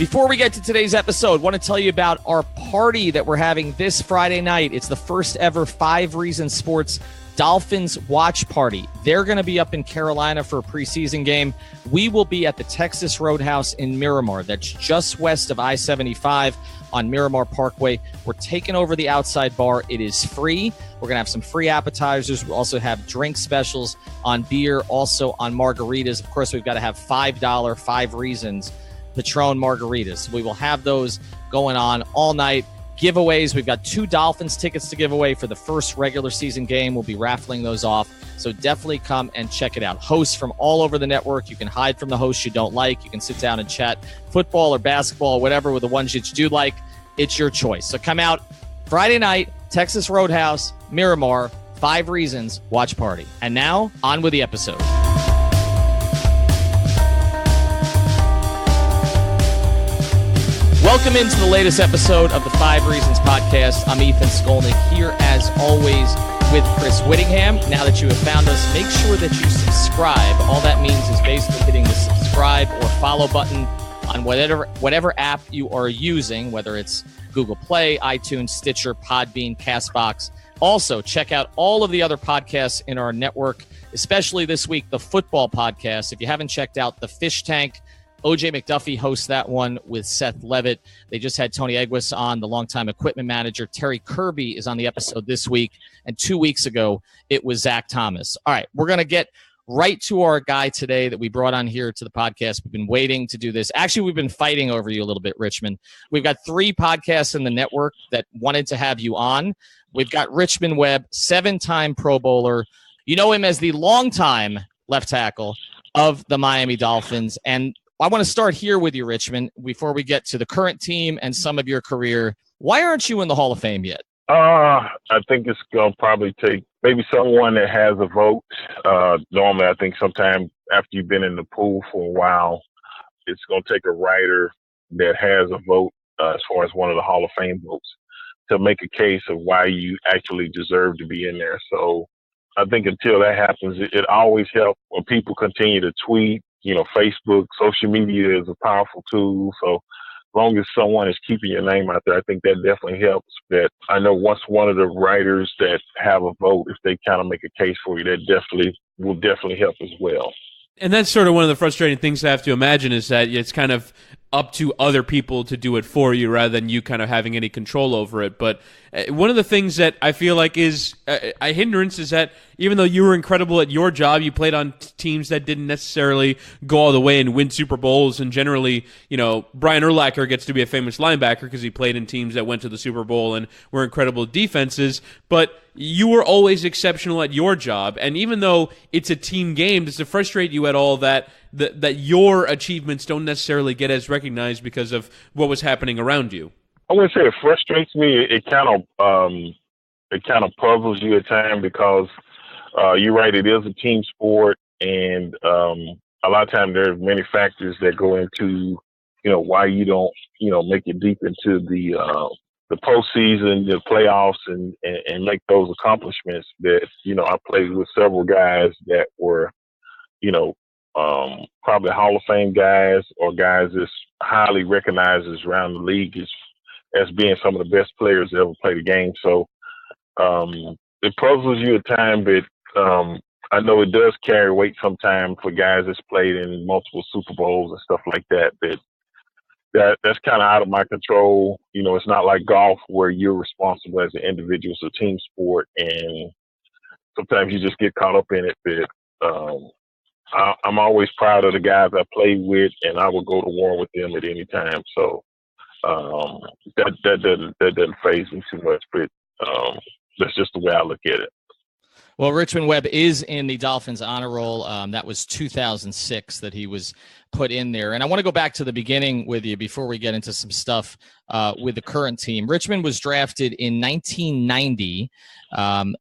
Before we get to today's episode, I want to tell you about our party that we're having this Friday night. It's the first ever 5 Reasons Sports Dolphins watch party. They're going to be up in Carolina for a preseason game. We will be at the Texas Roadhouse in Miramar. That's just west of I-75 on Miramar Parkway. We're taking over the outside bar. It is free. We're going to have some free appetizers. We'll also have drink specials on beer, also on margaritas. Of course, we've got to have $5 5 Reasons Patron margaritas. We will have those going on all night. Giveaways. We've got 2 Dolphins tickets to give away for the first regular season game. We'll be raffling those off. So definitely come and check it out. Hosts from all over the network. You can hide from the hosts you don't like. You can sit down and chat football or basketball or whatever with the ones that you do like. It's your choice. So come out Friday night, Texas Roadhouse, Miramar, 5 Reasons watch party. And now on with the episode. Welcome into the latest episode of the 5 Reasons podcast. I'm Ethan Skolnick here as always with Chris Whittingham. Now that you have found us, make sure that you subscribe. All that means is basically hitting the subscribe or follow button on whatever app you are using, whether it's Google Play, iTunes, Stitcher, Podbean, CastBox. Also, check out all of the other podcasts in our network, especially this week, the football podcast. If you haven't checked out The Fish Tank, OJ McDuffie hosts that one with Seth Levitt. They just had Tony Eguis on, the longtime equipment manager. Terry Kirby is on the episode this week. And 2 weeks ago, it was Zach Thomas. All right, we're going to get right to our guy today that we brought on here to the podcast. We've been waiting to do this. Actually, we've been fighting over you a little bit, Richmond. We've got 3 podcasts in the network that wanted to have you on. We've got Richmond Webb, 7-time Pro Bowler. You know him as the longtime left tackle of the Miami Dolphins. And I want to start here with you, Richmond, before we get to the current team and some of your career. Why aren't you in the Hall of Fame yet? I think it's going to probably take maybe someone that has a vote. Normally, I think sometime after you've been in the pool for a while, it's going to take a writer that has a vote as far as one of the Hall of Fame votes to make a case of why you actually deserve to be in there. So I think until that happens, it always helps when people continue to tweet. You know, Facebook, social media is a powerful tool. So as long as someone is keeping your name out there, I think that definitely helps. But I know once one of the writers that have a vote, if they kind of make a case for you, that will definitely help as well. And that's sort of one of the frustrating things I have to imagine is that it's kind of up to other people to do it for you rather than you kind of having any control over it. But one of the things that I feel like is a hindrance is that even though you were incredible at your job, you played on teams that didn't necessarily go all the way and win Super Bowls. And generally, you know, Brian Urlacher gets to be a famous linebacker because he played in teams that went to the Super Bowl and were incredible defenses. But you were always exceptional at your job. And even though it's a team game, does it frustrate you at all that your achievements don't necessarily get as recognized because of what was happening around you? I'm going to say it frustrates me. It kind of puzzles you at times because you're right. It is a team sport, and a lot of times there are many factors that go into why you don't make it deep into the postseason, the playoffs, and make those accomplishments. That I played with several guys that were probably Hall of Fame guys or guys that's highly recognized around the league as being some of the best players that ever played the game. So it puzzles you at times, but I know it does carry weight sometimes for guys that's played in multiple Super Bowls and stuff like that. That's kind of out of my control. It's not like golf where you're responsible as an individual. It's a team sport, and sometimes you just get caught up in it. But I'm always proud of the guys I played with, and I will go to war with them at any time. So that doesn't faze me too much, but that's just the way I look at it. Well, Richmond Webb is in the Dolphins honor roll. That was 2006 that he was put in there. And I want to go back to the beginning with you before we get into some stuff with the current team. Richmond was drafted in 1990,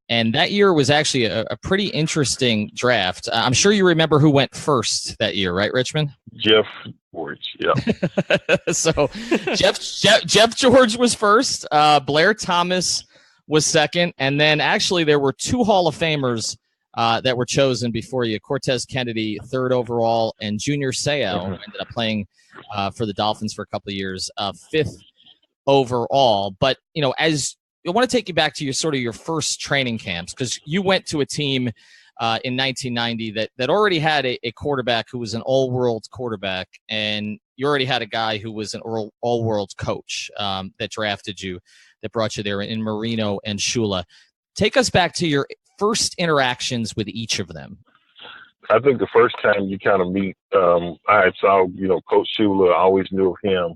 and that year was actually a pretty interesting draft. I'm sure you remember who went first that year, right, Richmond? Jeff George, yeah. So Jeff George was first. Blair Thomas was second, and then actually there were 2 Hall of Famers that were chosen before you. Cortez Kennedy, 3rd overall, and Junior Seau ended up playing for the Dolphins for a couple of years, fifth overall. But, as I want to take you back to your first training camps, because you went to a team in 1990 that already had a quarterback who was an all-world quarterback, and you already had a guy who was an all-world coach that drafted you, that brought you there in Marino and Shula. Take us back to your first interactions with each of them. I think the first time you kind of meet, I saw, Coach Shula. I always knew of him.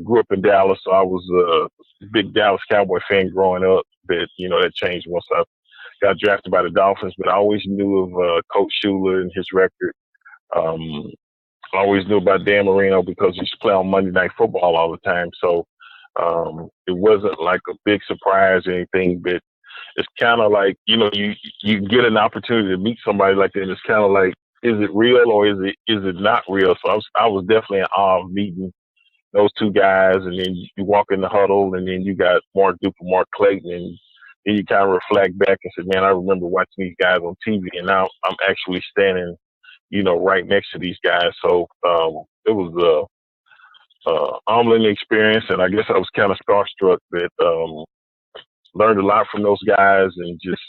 Grew up in Dallas, so I was a big Dallas Cowboy fan growing up. But, that changed once I got drafted by the Dolphins. But I always knew of Coach Shula and his record. I always knew about Dan Marino because he used to play on Monday Night Football all the time. So it wasn't like a big surprise or anything, but it's kind of like, you get an opportunity to meet somebody like that, and it's kind of like, is it real or is it not real? So I was definitely in awe of meeting those two guys, and then you walk in the huddle, and then you got Mark Duper, Mark Clayton, and then you kind of reflect back and say, man, I remember watching these guys on TV, and now I'm actually standing, right next to these guys. So it was a humbling experience, and I guess I was kind of starstruck, but learned a lot from those guys, and just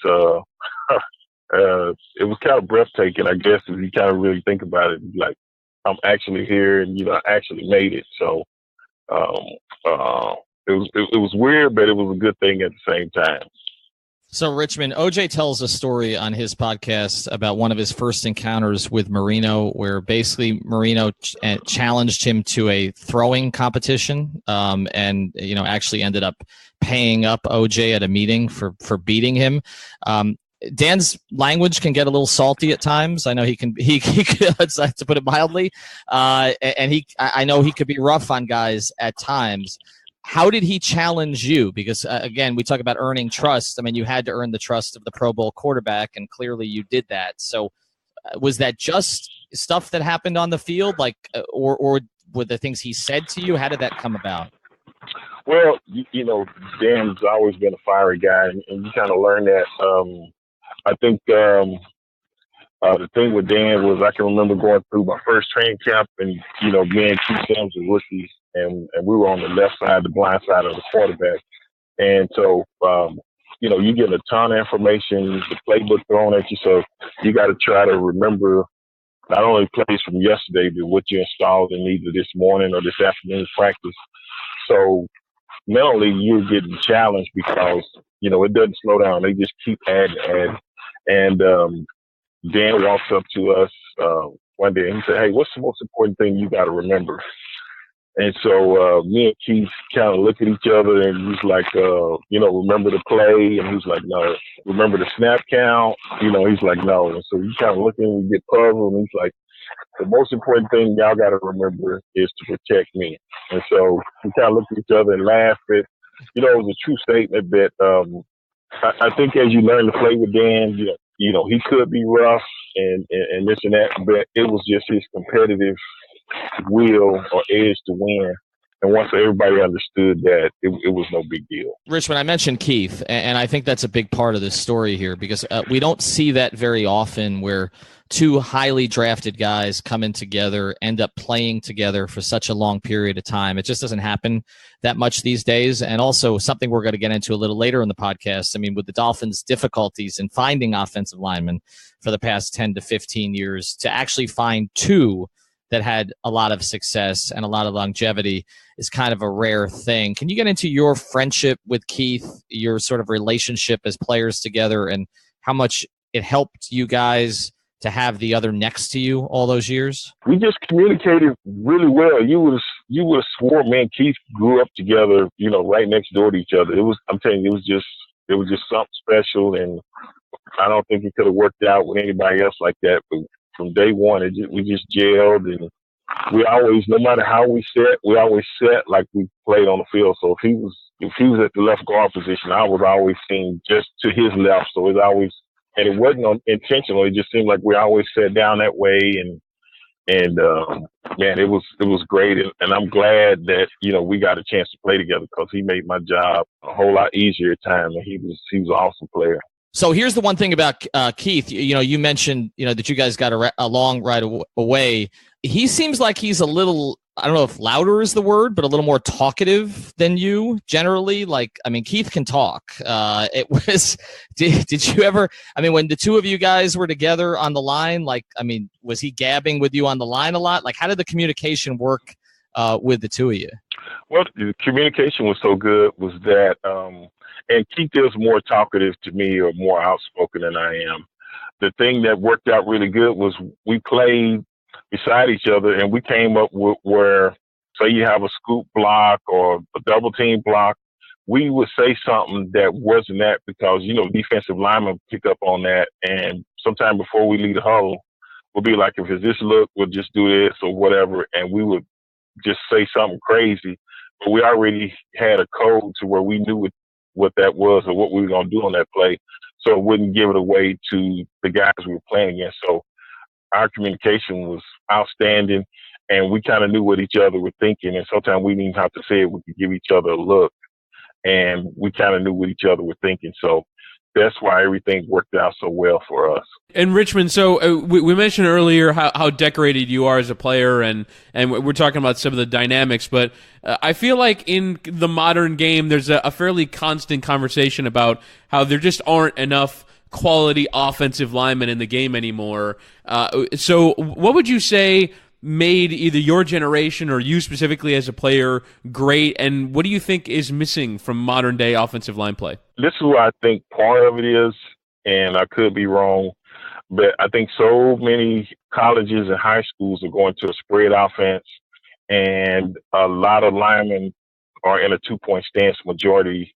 it was kind of breathtaking, I guess, if you kind of really think about it. Like, I'm actually here, and I actually made it. So it was weird, but it was a good thing at the same time. So, Richmond, OJ tells a story on his podcast about one of his first encounters with Marino, where basically Marino challenged him to a throwing competition, and actually ended up paying up OJ at a meeting for beating him. Dan's language can get a little salty at times. I know he can to put it mildly, and I know he could be rough on guys at times. How did he challenge you? Because, again, we talk about earning trust. I mean, you had to earn the trust of the Pro Bowl quarterback, and clearly you did that. So was that just stuff that happened on the field, or were the things he said to you? How did that come about? Well, Dan's always been a fiery guy, and you kind of learn that. I think the thing with Dan was, I can remember going through my first training camp, and, me and Keith Sims were rookies, and we were on the left side, the blind side of the quarterback. And so, you get a ton of information, the playbook thrown at you, so you got to try to remember not only plays from yesterday, but what you installed in either this morning or this afternoon's practice. So mentally, you're getting challenged because, it doesn't slow down. They just keep adding. And Dan walks up to us one day and he said, hey, what's the most important thing you got to remember? And so me and Keith kind of look at each other, and he's like, remember the play? And he's like, no. Remember the snap count? He's like, no. And so you kind of look and we get puzzled, and he's like, the most important thing y'all got to remember is to protect me. And so we kind of look at each other and laugh. It was a true statement that I think as you learn to play with Dan, he could be rough and this and that, but it was just his competitive will or edge to win. And once everybody understood that, it was no big deal. Richmond, I mentioned Keith, and I think that's a big part of this story here, because we don't see that very often, where two highly drafted guys come in together, end up playing together for such a long period of time. It just doesn't happen that much these days. And also something we're going to get into a little later in the podcast. I mean, with the Dolphins' difficulties in finding offensive linemen for the past 10 to 15 years, to actually find two that had a lot of success and a lot of longevity is kind of a rare thing. Can you get into your friendship with Keith, your sort of relationship as players together, and how much it helped you guys to have the other next to you all those years? We just communicated really well. You would have swore, man, Keith grew up together, right next door to each other. I'm telling you, it was just something special, and I don't think it could have worked out with anybody else like that. But from day one, we just gelled, and we always, no matter how we set like we played on the field. So if he was at the left guard position, I was always seen just to his left. So it's always, and it wasn't intentional. It just seemed like we always sat down that way, and man, it was great. And I'm glad that, we got a chance to play together, because he made my job a whole lot easier at times. And he was an awesome player. So here's the one thing about Keith. You mentioned that you guys got along right away. He seems like he's a little I don't know if louder is the word, but a little more talkative than you generally. Like, I mean, Keith can talk. It was, did you ever, I mean, when the two of you guys were together on the line, like, I mean, was he gabbing with you on the line a lot? Like, how did the communication work with the two of you? Well, the communication was so good was that, and Keith is more talkative to me or more outspoken than I am. The thing that worked out really good was we played beside each other, and we came up with where, say you have a scoop block or a double team block, we would say something that wasn't that because, you know, defensive linemen pick up on that. And sometime before we leave the huddle, we'll be like, if it's this look, we'll just do this or whatever. And we would just say something crazy. But we already had a code to where we knew what that was or what we were going to do on that play. So it wouldn't give it away to the guys we were playing against. So our communication was outstanding, and we kind of knew what each other were thinking. And sometimes we didn't even have to say it. We could give each other a look, and we kind of knew what each other were thinking. So that's why everything worked out so well for us. And Richmond, so we mentioned earlier how decorated you are as a player, and we're talking about some of the dynamics, but I feel like in the modern game, there's a fairly constant conversation about how there just aren't enough quality offensive linemen in the game anymore. So what would you say made either your generation or you specifically as a player great, and what do you think is missing from modern day offensive line play? This is what I think part of it is, and I could be wrong, but I think so many colleges and high schools are going to a spread offense, and a lot of linemen are in a 2-point stance majority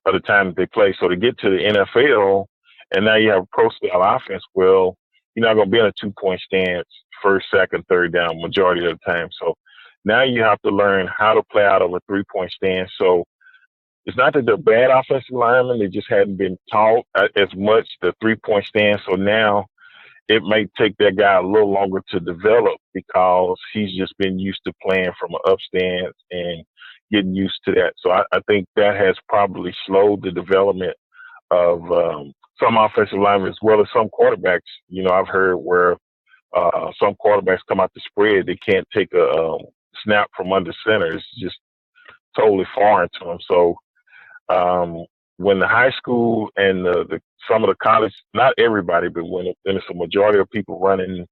of the time that they play. So to get to the NFL, and now you have pro-style offense, well, you're not going to be in a 2-point stance first, second, third down majority of the time. So now you have to learn how to play out of a 3-point stance. So it's not that they're bad offensive linemen. They just hadn't been taught as much the 3-point stance. So now it may take that guy a little longer to develop because he's just been used to playing from an up stance and getting used to that. So I think that has probably slowed the development of some offensive linemen as well as some quarterbacks. You know, I've heard where some quarterbacks come out the spread, they can't take a snap from under center. It's just totally foreign to them. So when the high school and some of the college, not everybody, but when it's a majority of people running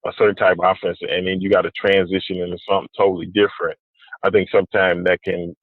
a certain type of offense, and then you got to transition into something totally different, I think sometimes that can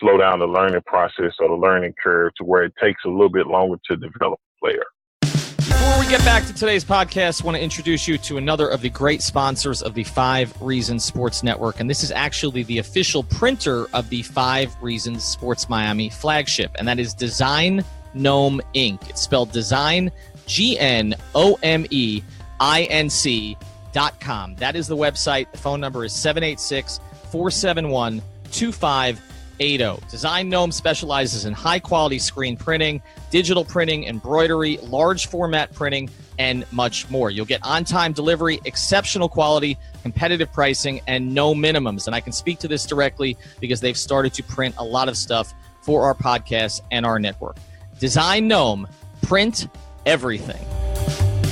slow down the learning process or the learning curve to where it takes a little bit longer to develop a player. Before we get back to today's podcast, I want to introduce you to another of the great sponsors of the 5 Reasons Sports Network. And this is actually the official printer of the 5 Reasons Sports Miami flagship. And that is Design Gnome Inc. It's spelled Design, GNOMEINC.com. That is the website. The phone number is 786-471-2580. Design Gnome specializes in high-quality screen printing, digital printing, embroidery, large format printing, and much more. You'll get on-time delivery, exceptional quality, competitive pricing, and no minimums. And I can speak to this directly because they've started to print a lot of stuff for our podcast and our network. Design Gnome, print everything.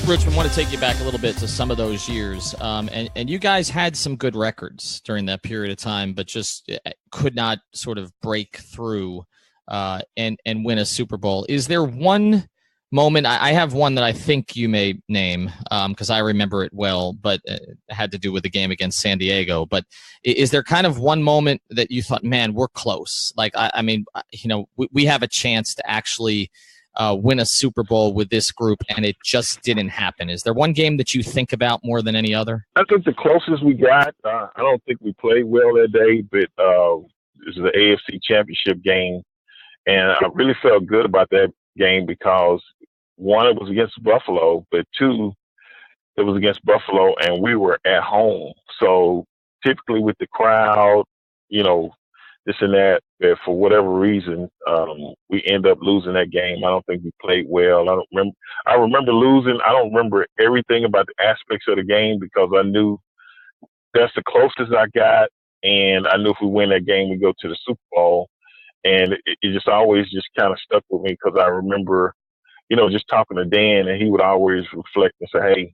Richmond, I want to take you back a little bit to some of those years. And you guys had some good records during that period of time, but just could not sort of break through and win a Super Bowl. Is there one moment? I have one that I think you may name because I remember it well, but it had to do with the game against San Diego. But is there kind of one moment that you thought, man, we're close? Like, I mean, you know, we have a chance to actually win a Super Bowl with this group, and it just didn't happen. Is there one game that you think about more than any other? I think the closest we got, I don't think we played well that day, but it was the AFC Championship game. And I really felt good about that game because, one, it was against Buffalo, but two, it was against Buffalo and we were at home. So typically with the crowd, you know, this and that, but for whatever reason, we end up losing that game. I don't think we played well. I remember losing. I don't remember everything about the aspects of the game because I knew that's the closest I got, and I knew if we win that game, we go to the Super Bowl. And it just always just kind of stuck with me because I remember, you know, just talking to Dan, and he would always reflect and say, hey,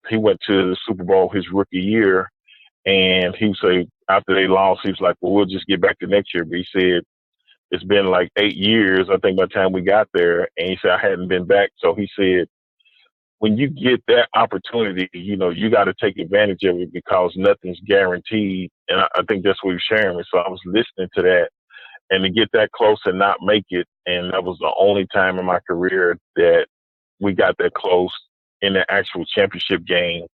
he went to the Super Bowl his rookie year, And he would say after they lost, he was like, well, we'll just get back to next year. But he said it's been like 8 years, I think, by the time we got there. And he said I hadn't been back. So he said, when you get that opportunity, you know, you got to take advantage of it because nothing's guaranteed. And I think that's what he was sharing with. So I was listening to that, and to get that close and not make it. And that was the only time in my career that we got that close in the actual championship game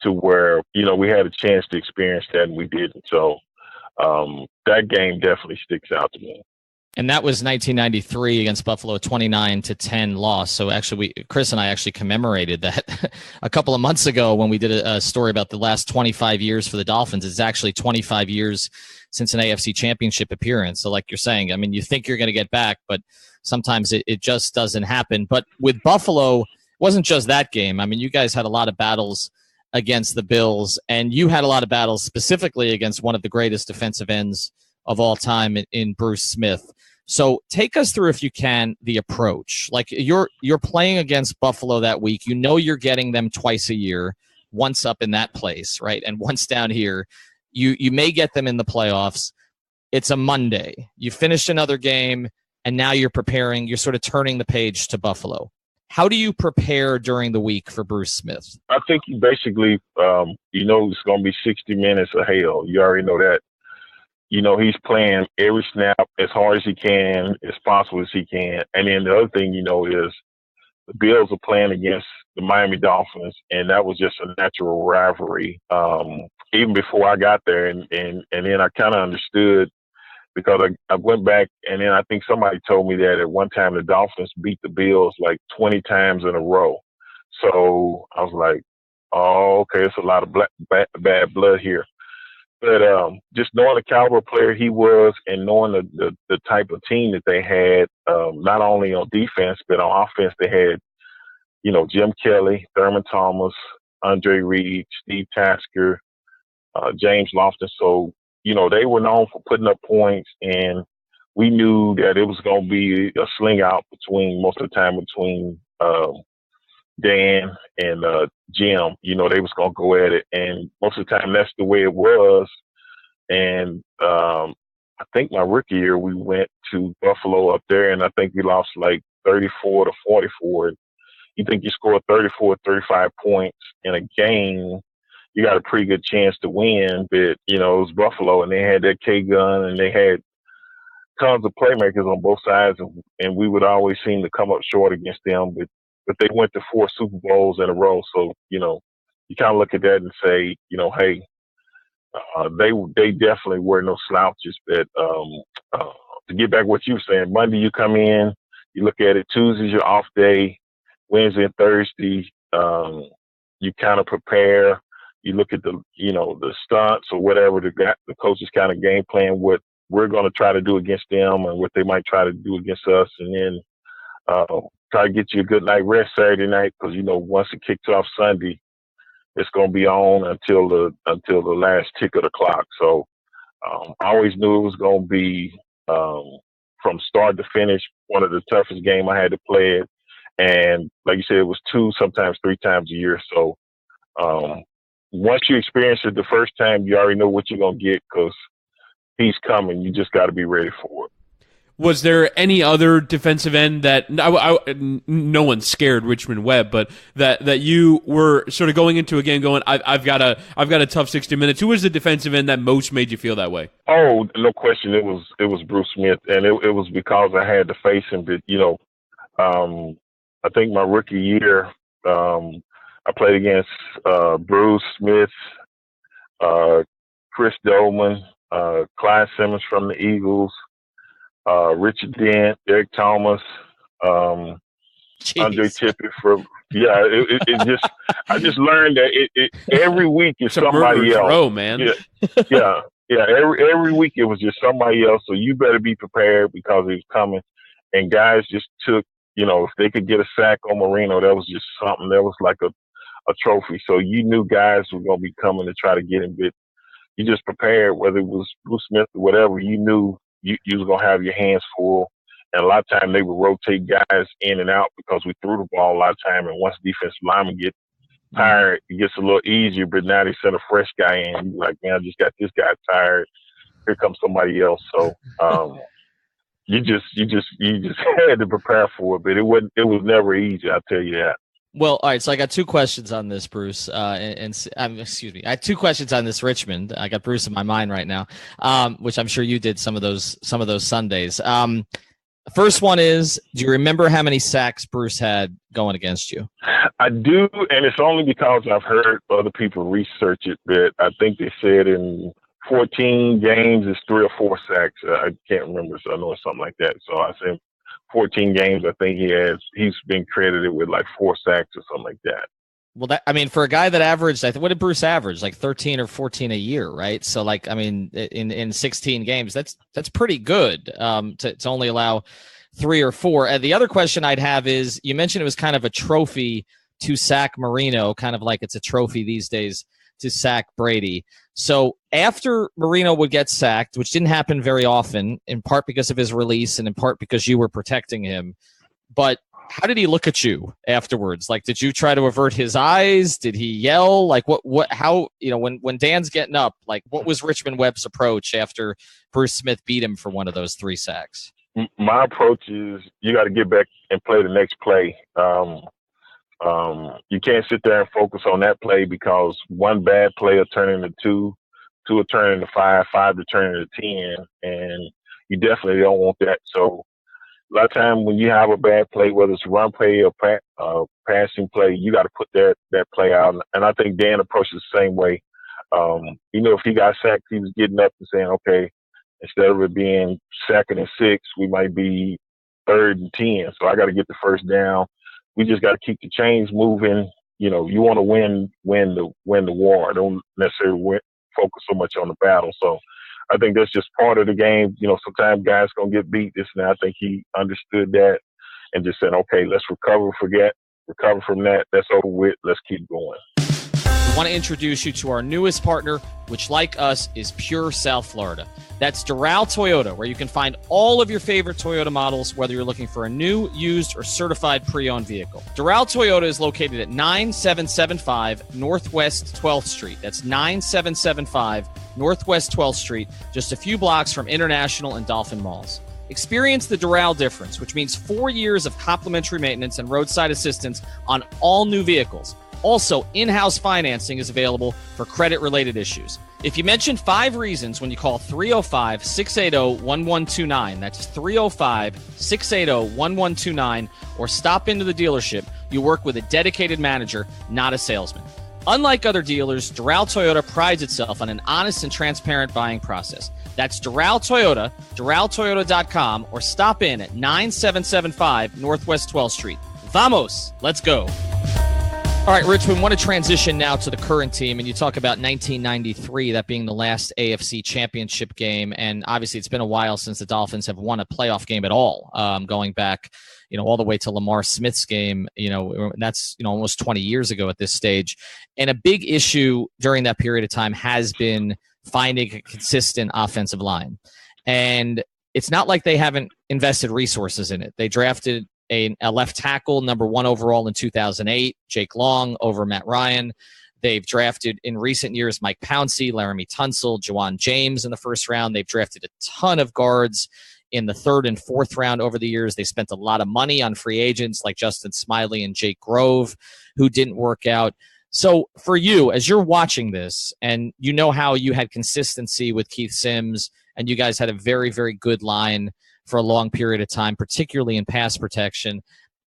to where, you know, we had a chance to experience that and we didn't. So that game definitely sticks out to me. And that was 1993 against Buffalo, 29-10 loss. So actually, Chris and I actually commemorated that a couple of months ago when we did a story about the last 25 years for the Dolphins. It's actually 25 years since an AFC championship appearance. So like you're saying, I mean, you think you're going to get back, but sometimes it just doesn't happen. But with Buffalo, it wasn't just that game. I mean, you guys had a lot of battles against the Bills, and you had a lot of battles specifically against one of the greatest defensive ends of all time in Bruce Smith. So take us through, if you can, the approach. Like you're playing against Buffalo that week. You know you're getting them twice a year, once up in that place, right, and once down here. You may get them in the playoffs. It's a Monday. You finished another game, and now you're preparing. You're sort of turning the page to Buffalo. How do you prepare during the week for Bruce Smith? I think you basically, you know, it's going to be 60 minutes of hell. You already know that. You know, he's playing every snap as hard as he can, as possible as he can. And then the other thing, you know, is the Bills are playing against the Miami Dolphins, and that was just a natural rivalry. Even before I got there, and then I kind of understood because I went back, and then I think somebody told me that at one time the Dolphins beat the Bills like 20 times in a row. So I was like, oh, okay, it's a lot of bad blood here. But just knowing the caliber player he was and knowing the type of team that they had, not only on defense, but on offense, they had, you know, Jim Kelly, Thurman Thomas, Andre Reed, Steve Tasker, James Lofton. So, you know, they were known for putting up points, and we knew that it was going to be a sling out most of the time between Dan and Jim. You know, they was going to go at it, and most of the time that's the way it was. And I think my rookie year we went to Buffalo up there, and I think we lost like 34-44. You think you scored 34, 35 points in a game, you got a pretty good chance to win. But, you know, it was Buffalo, and they had that K-gun, and they had tons of playmakers on both sides, and we would always seem to come up short against them. But they went to 4 Super Bowls in a row. So, you know, you kind of look at that and say, you know, hey, they definitely were no slouches. But to get back what you were saying, Monday you come in, you look at it, Tuesday's your off day, Wednesday and Thursday, you kind of prepare. You look at the stunts or whatever the coaches kind of game plan, what we're going to try to do against them and what they might try to do against us. And then try to get you a good night rest Saturday night, because, you know, once it kicks off Sunday, it's going to be on until the last tick of the clock. So I always knew it was going to be from start to finish one of the toughest games I had to play it. And like you said, it was 2, sometimes 3 times a year. So once you experience it the first time, you already know what you're going to get, because he's coming. You just got to be ready for it. Was there any other defensive end that no one scared Richmond Webb, but that you were sort of going into a game going, I've got a tough 60 minutes? Who was the defensive end that most made you feel that way? Oh, no question. It was Bruce Smith, and it was because I had to face him. But, you know, I think my rookie year, I played against Bruce Smith, Chris Dolman, Clyde Simmons from the Eagles, Richard Dent, Eric Thomas, Andre Tippett from it just I just learned that it every week is somebody else. Row, man. Yeah. Every week it was just somebody else. So you better be prepared because it was coming. And guys just took, you know, if they could get a sack on Marino, that was just something. That was like a trophy. So you knew guys were going to be coming to try to get him. But you just prepared, whether it was Bruce Smith or whatever, you knew you was going to have your hands full. And a lot of time they would rotate guys in and out because we threw the ball a lot of time. And once defensive linemen get tired, it gets a little easier. But now they send a fresh guy in. You're like, man, I just got this guy tired. Here comes somebody else. So you just had to prepare for it. But it was never easy. I'll tell you that. Well, all right. So I got two questions on this, Bruce. Excuse me. I had two questions on this Richmond. I got Bruce in my mind right now, which I'm sure you did some of those Sundays. First one is, do you remember how many sacks Bruce had going against you? I do, and it's only because I've heard other people research it. But I think they said in 14 games, it's 3 or 4 sacks. I can't remember, so I know it's something like that. So I said 14 games, I think he's been credited with like 4 sacks or something like that. Well, for a guy that averaged, what did Bruce average? Like 13 or 14 a year, right? So in 16 games, that's pretty good to only allow 3 or 4. And the other question I'd have is, you mentioned it was kind of a trophy to sack Marino, kind of like it's a trophy these days to sack Brady. So after Marino would get sacked, which didn't happen very often, in part because of his release and in part because you were protecting him, but how did he look at you afterwards? Like, did you try to avert his eyes? Did he yell? Like, how, when Dan's getting up, like, what was Richmond Webb's approach after Bruce Smith beat him for one of those 3 sacks? My approach is, you got to get back and play the next play. You can't sit there and focus on that play, because one bad play will turn into 2 will turn into 5 will turn into 10, and you definitely don't want that. So a lot of time when you have a bad play, whether it's a run play or passing play, you got to put that play out. And I think Dan approaches the same way. If he got sacked, he was getting up and saying, okay, instead of it being 2nd and 6, we might be 3rd and 10. So I got to get the first down. We just got to keep the chains moving. You want to win the war. Don't necessarily focus so much on the battle. So I think that's just part of the game. Sometimes guys going to get beat this and that. I think he understood that and just said, okay, let's recover from that. That's over with. Let's keep going. We want to introduce you to our newest partner, which, like us, is Pure South Florida. That's Doral Toyota, where you can find all of your favorite Toyota models, whether you're looking for a new, used, or certified pre-owned vehicle. Doral Toyota is located at 9775 Northwest 12th Street. That's 9775 Northwest 12th Street, just a few blocks from International and Dolphin Malls. Experience the Doral difference, which means 4 years of complimentary maintenance and roadside assistance on all new vehicles. Also, in-house financing is available for credit-related issues. If you mention 5 reasons when you call 305-680-1129, that's 305-680-1129, or stop into the dealership, you work with a dedicated manager, not a salesman. Unlike other dealers, Doral Toyota prides itself on an honest and transparent buying process. That's Doral Toyota, DoralToyota.com, or stop in at 9775 Northwest 12th Street. Vamos, let's go. All right, Rich, we want to transition now to the current team, and you talk about 1993, that being the last AFC championship game, and obviously it's been a while since the Dolphins have won a playoff game at all, going back, all the way to Lamar Smith's game, that's, almost 20 years ago at this stage. And a big issue during that period of time has been finding a consistent offensive line. And it's not like they haven't invested resources in it. They drafted a left tackle, number 1 overall in 2008, Jake Long over Matt Ryan. They've drafted in recent years Mike Pouncey, Laremy Tunsil, Juwan James in the first round. They've drafted a ton of guards in the 3rd and 4th round over the years. They spent a lot of money on free agents like Justin Smiley and Jake Grove, who didn't work out. So for you, as you're watching this, and how you had consistency with Keith Sims, and you guys had a very, very good line for a long period of time, particularly in pass protection.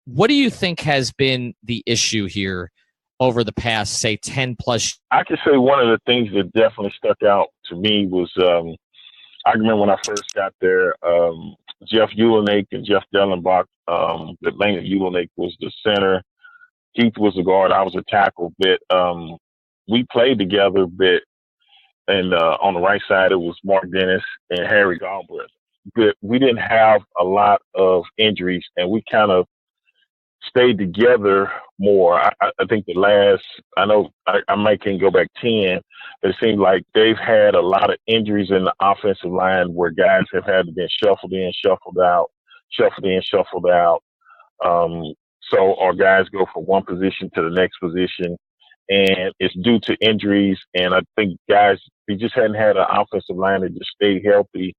What do you think has been the issue here over the past, say, 10 plus? I can say one of the things that definitely stuck out to me was, I remember when I first got there, Jeff Ulenik and Jeff Dellenbach, Atlanta Ulenik was the center. Keith was the guard. I was a tackle. But we played together a bit. And on the right side, it was Mark Dennis and Harry Galbraith. But we didn't have a lot of injuries, and we kind of stayed together more. I think the last, I might can go back 10, but it seemed like they've had a lot of injuries in the offensive line where guys have had to be shuffled in, shuffled out, shuffled in, shuffled out. So our guys go from one position to the next position, and it's due to injuries. And I think guys, we just hadn't had an offensive line that just stayed healthy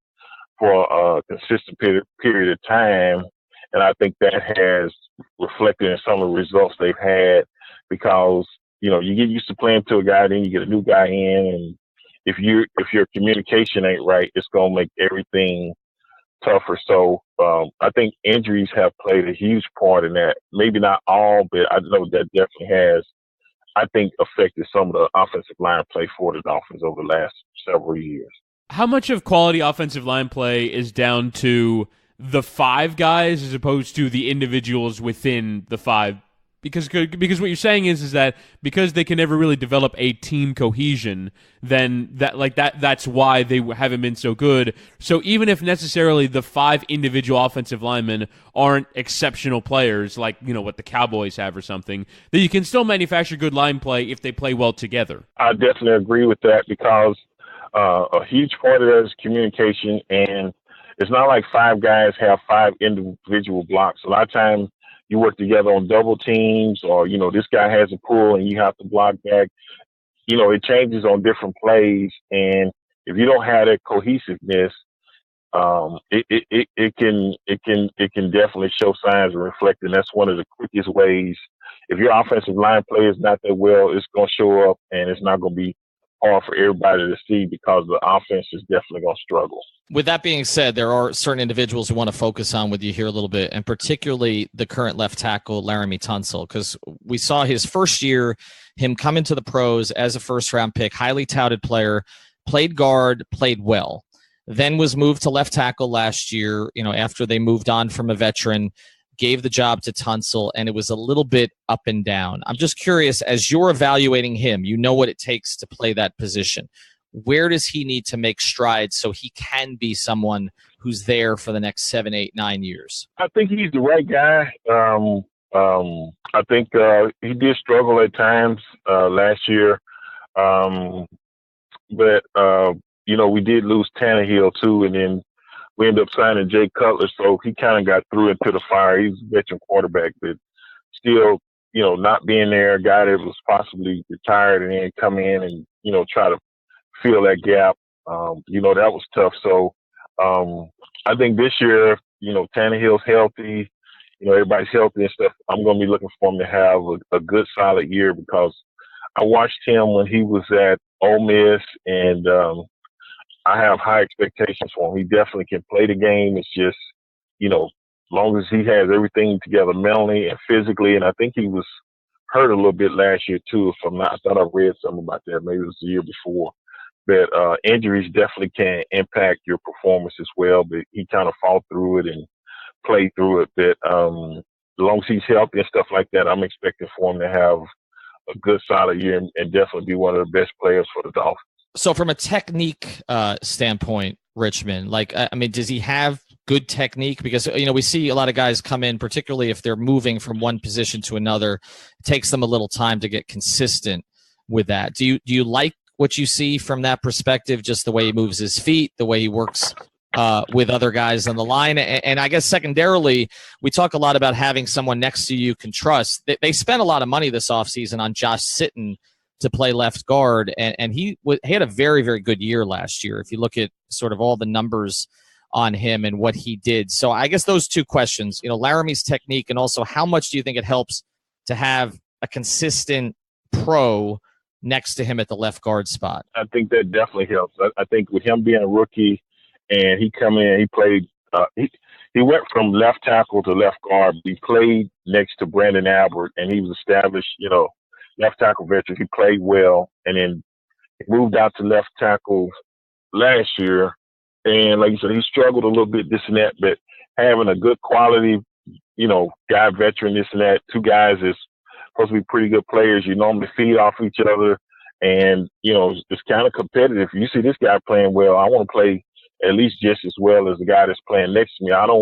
for a consistent period of time. And I think that has reflected in some of the results they've had because, you get used to playing to a guy, then you get a new guy in, and if your communication ain't right, it's gonna make everything tougher. So I think injuries have played a huge part in that. Maybe not all, but I know that definitely has, I think, affected some of the offensive line play for the Dolphins over the last several years. How much of quality offensive line play is down to the five guys as opposed to the individuals within the five? Because what you're saying is that because they can never really develop a team cohesion, then that's why they haven't been so good. So even if necessarily the five individual offensive linemen aren't exceptional players, like what the Cowboys have or something, then you can still manufacture good line play if they play well together. I definitely agree with that because a huge part of that is communication, and it's not like five guys have five individual blocks. A lot of times you work together on double teams, or this guy has a pull and you have to block back. It changes on different plays, and if you don't have that cohesiveness, it can definitely show signs of reflect, and that's one of the quickest ways. If your offensive line play is not that well, it's going to show up, and it's not going to be hard for everybody to see because the offense is definitely going to struggle. With that being said, there are certain individuals we want to focus on with you here a little bit, and particularly the current left tackle, Laremy Tunsil, because we saw his first year, him come into the pros as a first-round pick, highly touted player, played guard, played well, then was moved to left tackle last year, after they moved on from a veteran, gave the job to Tunsil, and it was a little bit up and down. I'm just curious, as you're evaluating him, you know what it takes to play that position. Where does he need to make strides so he can be someone who's there for the next 7, 8, 9 years? I think he's the right guy. I think he did struggle at times last year. But we did lose Tannehill too, and then we ended up signing Jay Cutler, so he kind of got through into the fire. He's a veteran quarterback, but still, not being there, a guy that was possibly retired and then come in and, try to fill that gap, that was tough. So I think this year, Tannehill's healthy, everybody's healthy and stuff. I'm going to be looking for him to have a good, solid year because I watched him when he was at Ole Miss, and I have high expectations for him. He definitely can play the game. It's just, as long as he has everything together mentally and physically, and I think he was hurt a little bit last year too, if I'm not. I thought I read something about that. Maybe it was the year before. But injuries definitely can impact your performance as well, but he kind of fought through it and played through it. But as long as he's healthy and stuff like that, I'm expecting for him to have a good, solid year and definitely be one of the best players for the Dolphins. So from a technique standpoint, Richmond, does he have good technique? Because, we see a lot of guys come in, particularly if they're moving from one position to another. It takes them a little time to get consistent with that. Do you like what you see from that perspective, just the way he moves his feet, the way he works with other guys on the line? And I guess secondarily, we talk a lot about having someone next to you can trust. They spent a lot of money this offseason on Josh Sitton to play left guard, and he had a very, very good year last year if you look at sort of all the numbers on him and what he did. So I guess those two questions, Laramie's technique, and also how much do you think it helps to have a consistent pro next to him at the left guard spot? I think that definitely helps. I think with him being a rookie and he come in, he played he went from left tackle to left guard. He played next to Brandon Albert, and he was established, left tackle veteran. He played well, and then he moved out to left tackle last year. And like you said, he struggled a little bit, this and that, but having a good quality, guy veteran, this and that, two guys is supposed to be pretty good players. You normally feed off each other, and, it's kind of competitive. You see this guy playing well, I want to play at least just as well as the guy that's playing next to me. I never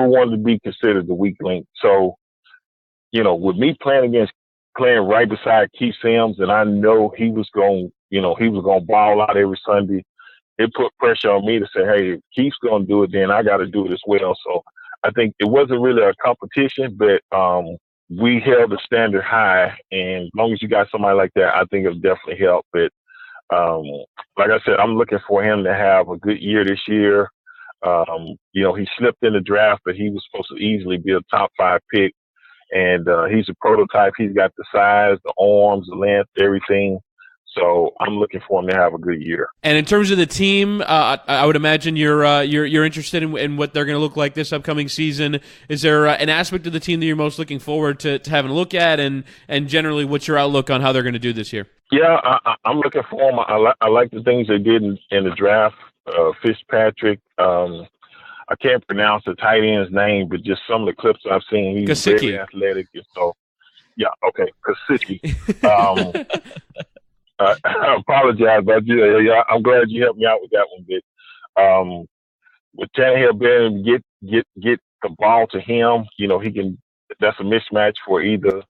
wanted to be considered the weak link. So, with me playing right beside Keith Sims, and I know he was going to ball out every Sunday, it put pressure on me to say, hey, if Keith's going to do it, then I got to do it as well. So I think it wasn't really a competition, but we held the standard high, and as long as you got somebody like that, I think it'll definitely help. But um, like I said, I'm looking for him to have a good year this year. He slipped in the draft, but he was supposed to easily be a top 5 pick. And he's a prototype. He's got the size, the arms, the length, everything. So I'm looking for him to have a good year. And in terms of the team, I would imagine you're interested in what they're going to look like this upcoming season. Is there an aspect of the team that you're most looking forward to having a look at, and generally, what's your outlook on how they're going to do this year? Yeah, I'm looking for them. I like the things they did in the draft. Fitzpatrick. I can't pronounce the tight end's name, but just some of the clips I've seen, he's Gesicki. very athletic. And so, yeah, okay, Gesicki. I apologize, but yeah, I'm glad you helped me out with that one. But with Tannehill being get the ball to him, he can. That's a mismatch for either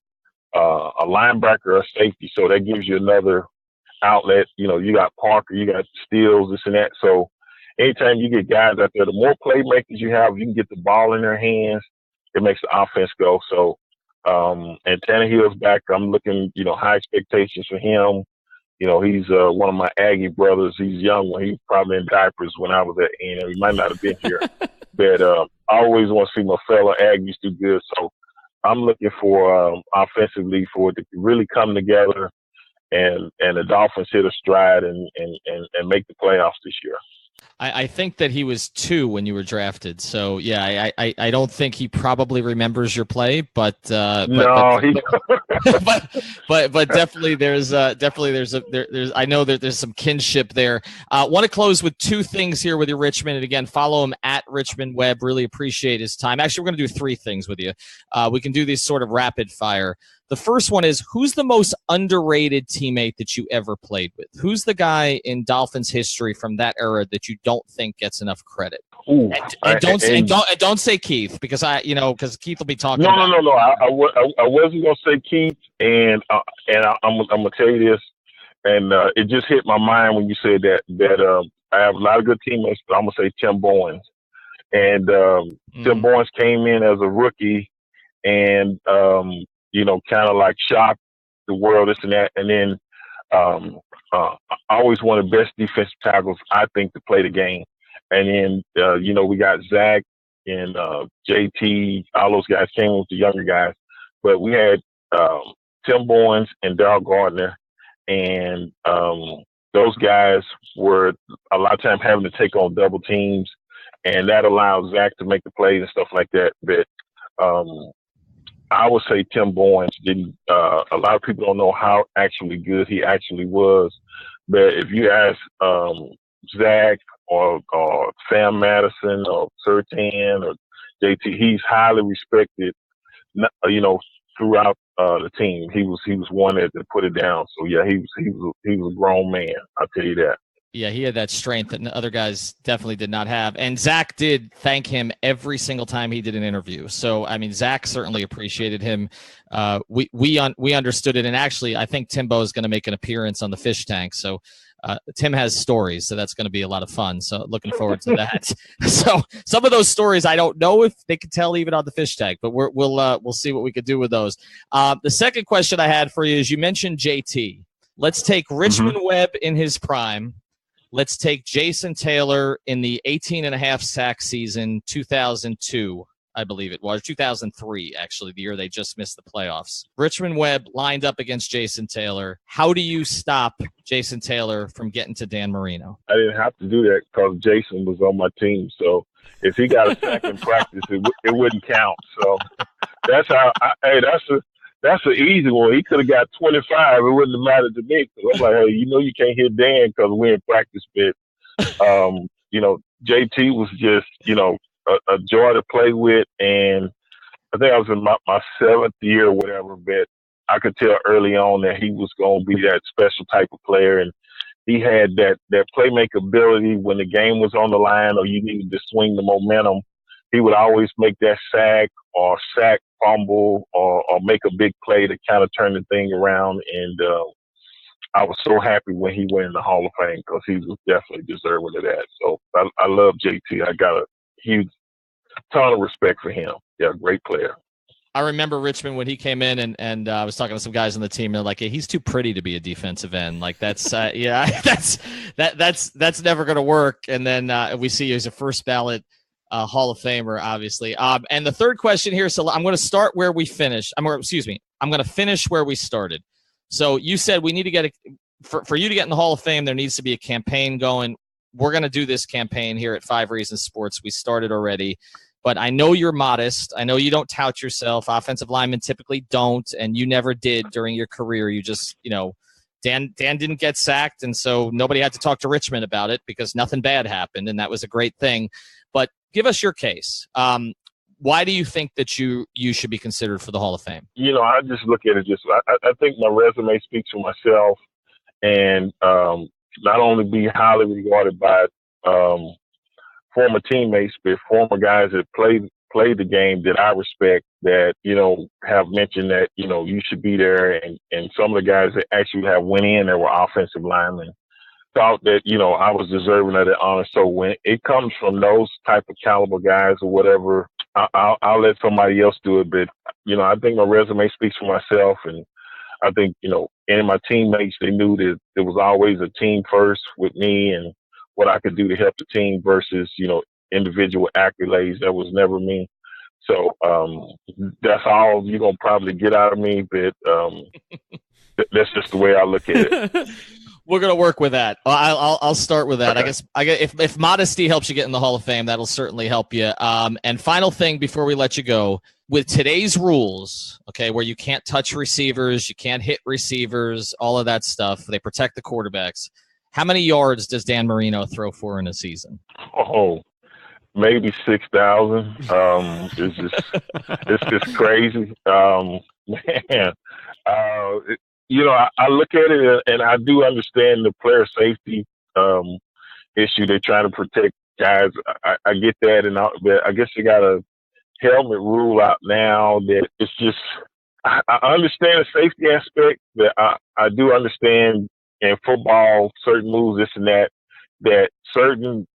a linebacker or a safety. So that gives you another outlet. You got Parker, you got Steele, this and that. So anytime you get guys out there, the more playmakers you have, you can get the ball in their hands. It makes the offense go. So, and Tannehill's back. I'm looking, high expectations for him. He's one of my Aggie brothers. He's young when he was probably in diapers when I was at A&M. He might not have been here, but I always want to see my fellow Aggies do good. So I'm looking for offensively for it to really come together and the Dolphins hit a stride and make the playoffs this year. I think that he was 2 when you were drafted. So yeah, I don't think he probably remembers your play, but definitely there's I know that there's some kinship there. Want to close with 2 things here with you, Richmond, and again, follow him at Richmond Webb. Really appreciate his time. Actually, we're going to do 3 things with you. We can do these sort of rapid fire. The first one is, who's the most underrated teammate that you ever played with? Who's the guy in Dolphins history from that era that you don't think gets enough credit? Ooh, and don't say Keith, because because Keith will be talking. No. I wasn't gonna say Keith, and I'm gonna tell you this, and it just hit my mind when you said that I have a lot of good teammates, but I'm gonna say Tim Bowens, and Tim Bowens came in as a rookie, and kind of like shocked the world, this and that. And then always one of the best defensive tackles, I think, to play the game. And then, we got Zach and JT, all those guys came with the younger guys. But we had Tim Bowens and Darryl Gardner. And those guys were a lot of time having to take on double teams. And that allowed Zach to make the plays and stuff like that. But I would say Tim Bowens didn't. A lot of people don't know how actually good he actually was. But if you ask Zach or Sam Madison or Surtain or JT, he's highly respected. Throughout the team, he was one that put it down. So yeah, he was a grown man. I'll tell you that. Yeah, he had that strength that other guys definitely did not have. And Zach did thank him every single time he did an interview. So, I mean, Zach certainly appreciated him. We understood it. And actually, I think Timbo is going to make an appearance on the Fish Tank. So Tim has stories, so that's going to be a lot of fun. So looking forward to that. So some of those stories, I don't know if they can tell even on the Fish Tank, but we'll see what we could do with those. The second question I had for you is, you mentioned JT. Let's take Richmond Webb in his prime. Let's take Jason Taylor in the 18.5 sack season, 2002, I believe it was, 2003, actually, the year they just missed the playoffs. Richmond Webb lined up against Jason Taylor. How do you stop Jason Taylor from getting to Dan Marino? I didn't have to do that because Jason was on my team. So if he got a sack in practice, it wouldn't count. So that's how that's an easy one. He could have got 25. It wouldn't have mattered to me. Cause I'm like, hey, you can't hit Dan because we're in practice. But, JT was just, a joy to play with. And I think I was in my 7th year or whatever, but I could tell early on that he was going to be that special type of player. And he had that playmaker ability when the game was on the line or you needed to swing the momentum. He would always make that sack or fumble or make a big play to kind of turn the thing around. And I was so happy when he went in the Hall of Fame because he was definitely deserving of that. So I love JT. I got a huge ton of respect for him. Yeah, great player. I remember Richmond when he came in, and I was talking to some guys on the team, and they're like, hey, he's too pretty to be a defensive end. Like that's that's never going to work. And then we see he's a first ballot Hall of Famer, obviously. And the third question here, so I'm going to start where we finished. I'm going to finish where we started. So you said we need to get for you to get in the Hall of Fame, there needs to be a campaign going. We're going to do this campaign here at 5 Reasons Sports. We started already. But I know you're modest. I know you don't tout yourself. Offensive linemen typically don't, and you never did during your career. You just, Dan didn't get sacked, and so nobody had to talk to Richmond about it because nothing bad happened, and that was a great thing. But give us your case. Why do you think that you should be considered for the Hall of Fame? I just look at it I think my resume speaks for myself, and not only be highly regarded by former teammates, but former guys that played the game that I respect that, have mentioned that, you should be there. And some of the guys that actually have went in that were offensive linemen thought that, I was deserving of that honor. So when it comes from those type of caliber guys or whatever, I'll let somebody else do it. But, I think my resume speaks for myself. And I think, and my teammates, they knew that it was always a team first with me and what I could do to help the team versus, individual accolades. That was never me. So that's all you're going to probably get out of me, but that's just the way I look at it. We're going to work with that. I'll start with that. Okay. I guess if modesty helps you get in the Hall of Fame, that'll certainly help you. And final thing before we let you go, with today's rules, okay, where you can't touch receivers, you can't hit receivers, all of that stuff, they protect the quarterbacks. How many yards does Dan Marino throw for in a season? Oh, maybe 6,000. It's just crazy. Man, I look at it and I do understand the player safety issue. They're trying to protect guys. I get that, but I guess they got a helmet rule out now that it's just. I understand the safety aspect, but I do understand. In football, certain moves, this and that certain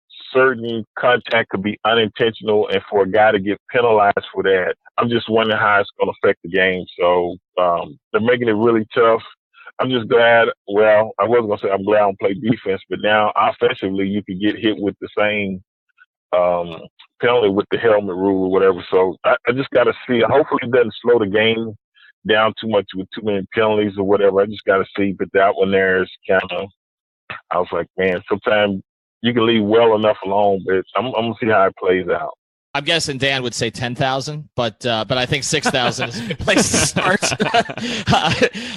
contact could be unintentional, and for a guy to get penalized for that, I'm just wondering how it's going to affect the game. So they're making it really tough. I'm just glad. Well, I wasn't going to say I'm glad I don't play defense, but now offensively, you could get hit with the same penalty with the helmet rule or whatever. So I just got to see. Hopefully, it doesn't slow the game down too much with too many penalties or whatever. I just got to see. But that one there is kind of, I was like, man, sometimes you can leave well enough alone, but I'm going to see how it plays out. I'm guessing Dan would say 10,000, but I think 6,000 is a good place to start.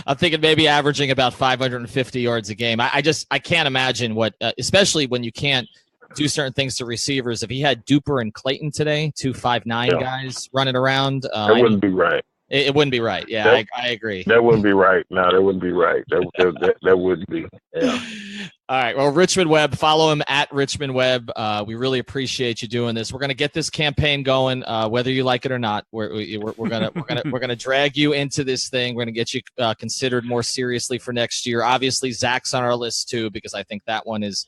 I'm thinking maybe averaging about 550 yards a game. I can't imagine what, especially when you can't do certain things to receivers. If he had Duper and Clayton today, 2 5'9" guys running around, that wouldn't be right. It wouldn't be right. Yeah, I agree. That wouldn't be right. No, that wouldn't be right. That wouldn't be. Yeah. All right. Well, Richmond Webb, follow him at Richmond Webb. We really appreciate you doing this. We're going to get this campaign going, whether you like it or not. We're gonna drag you into this thing. We're gonna get you considered more seriously for next year. Obviously, Zach's on our list too because I think that one is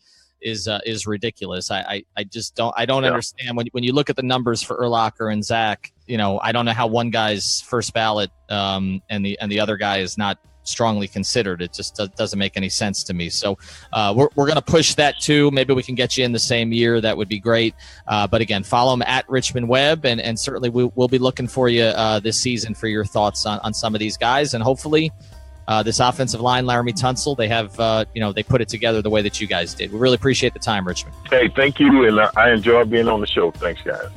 ridiculous. I just don't understand when you look at the numbers for Urlacher and Zach. I don't know how one guy's first ballot and the other guy is not strongly considered. It just doesn't make any sense to me. So we're going to push that too. Maybe we can get you in the same year. That would be great. But again, follow him at Richmond Webb, and certainly we'll be looking for you this season for your thoughts on some of these guys, and hopefully this offensive line, Laremy Tunsil, they have they put it together the way that you guys did. We really appreciate the time, Richmond. Hey, thank you, and I enjoy being on the show. Thanks, guys.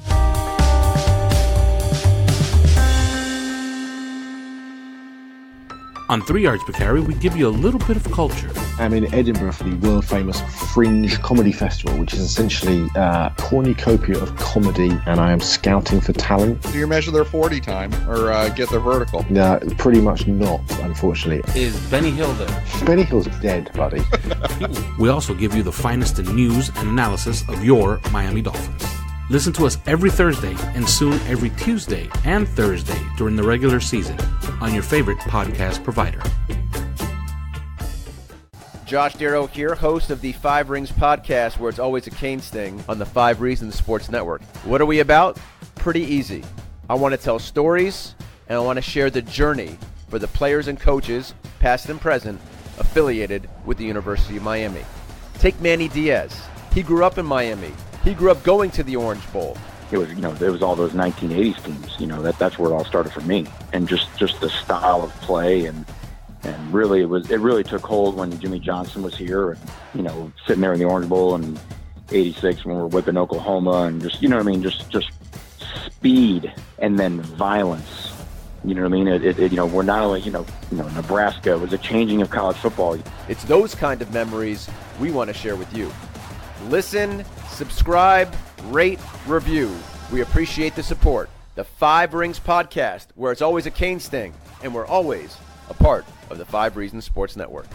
On 3 Yards Per Carry, we give you a little bit of culture. I'm in Edinburgh for the world-famous Fringe Comedy Festival, which is essentially a cornucopia of comedy, and I am scouting for talent. Do you measure their 40 time or get their vertical? No, pretty much not, unfortunately. Is Benny Hill there? Benny Hill's dead, buddy. We also give you the finest in news and analysis of your Miami Dolphins. Listen to us every Thursday and soon every Tuesday and Thursday during the regular season on your favorite podcast provider. Josh Darrow here, host of the 5 Rings podcast, where it's always a cane sting on the 5 Reasons Sports Network. What are we about? Pretty easy. I want to tell stories and I want to share the journey for the players and coaches, past and present, affiliated with the University of Miami. Take Manny Diaz. He grew up in Miami. He grew up going to the Orange Bowl. It was, it was all those 1980s teams. That's where it all started for me, and just the style of play, and really it really took hold when Jimmy Johnson was here, and sitting there in the Orange Bowl in '86 when we were whipping Oklahoma, and just just speed and then violence. We're not only Nebraska was a changing of college football. It's those kind of memories we want to share with you. Listen, subscribe, rate, review. We appreciate the support. The Five Rings Podcast, where it's always a Canes thing, and we're always a part of the 5 Reasons Sports Network.